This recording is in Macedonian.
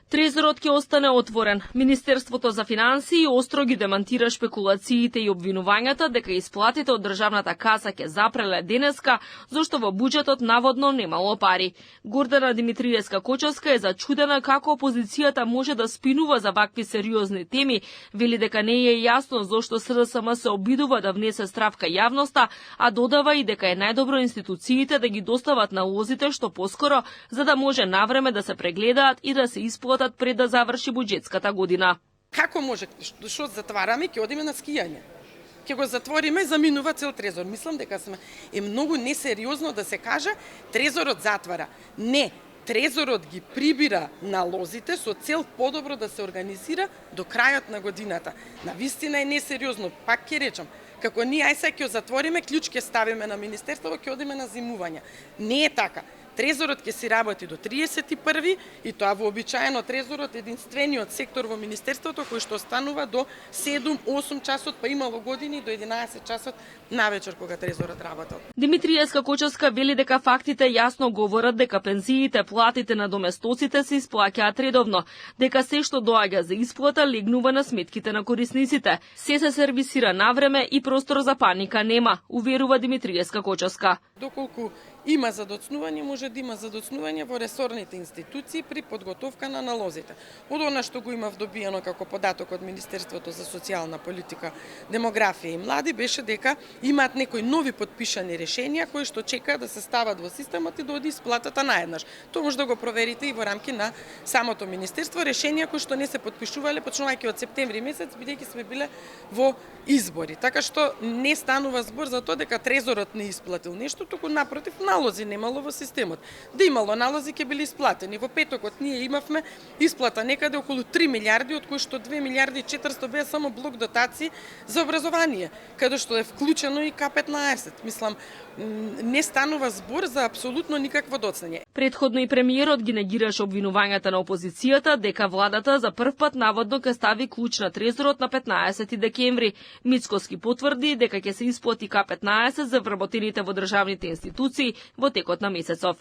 Трезорот ќе остане отворен. Министерството за финансии остро ги демантира шпекулациите и обвинувањата дека исплатите од државната каса ќе запреле денеска, зашто во буџетот наводно немало пари. Гордана Димитриевска-Кочовска е зачудена како опозицијата може да спинува за вакви сериозни теми, вели дека не е јасно зошто СДСМ се обидува да внесе страв кај јавноста, а додава и дека е најдобро институциите да ги достават налозите што поскоро, за да може навреме да се прегледаат и да се исплатат пред да заврши буџетската година. Како може, што затвараме, ќе одиме на скијање. Ќе го затвориме, заминува цел трезор. Мислам дека е многу несериозно да се каже трезорот затвара. Не, трезорот ги прибира налозите со цел подобро да се организира до крајот на годината. Навистина е несериозно, пак ќе речам. Како ние ај сега ќе затвориме, клjuč ќе ставиме на министерство, ќе одиме на зимување. Не е така. Трезорот ќе си работи до 31 и тоа вообичаено трезорот е единствениот сектор во министерството кој што останува до 7-8 часот, па имало години до 11 часот навечер кога трезорот работел. Димитриевска-Кочовска вели дека фактите јасно говорат дека пензиите, платите на доместоците се исплаќаат редовно, дека се што доаѓа за исплата легнува на сметките на корисниците. Се сервисира навреме и простор за паника нема, уверува Димитриевска-Кочовска. Доколку има задоцнување, може да има задоцнување во ресорните институции при подготовка на налозите. Од она што го имав добиено како податок од Министерството за социјална политика, демографија и млади беше дека имаат некои нови подпишани решенија кои што чекаат да се стават во системот и да оди исплатата наеднаш. Тоа може да го проверите и во рамки на самото министерство, решенија кои што не се подпишувале почнувајќи од септември месец, бидејќи сме биле во избори. Така што не станува збор за тоа дека трезорот не исплатил нешто, туку напротив налози немало во системот. Да имало налози ќе биле исплатени. Во петокот ние имавме исплата некаде околу 3 милиарди, од кои што 2 милиарди 400 беа само блок дотации за образование, каде што е вклучено и К15. Мислам, не станува збор за апсолутно никакво доцнење. Претходно и премиерот ги негираше обвинувањата на опозицијата дека владата за прв пат наводно ќе стави клjuč на трезорот на 15 декември. Мицкоски потврди дека ќе се исплати К15 за вработените во државните институции во текот на месецов.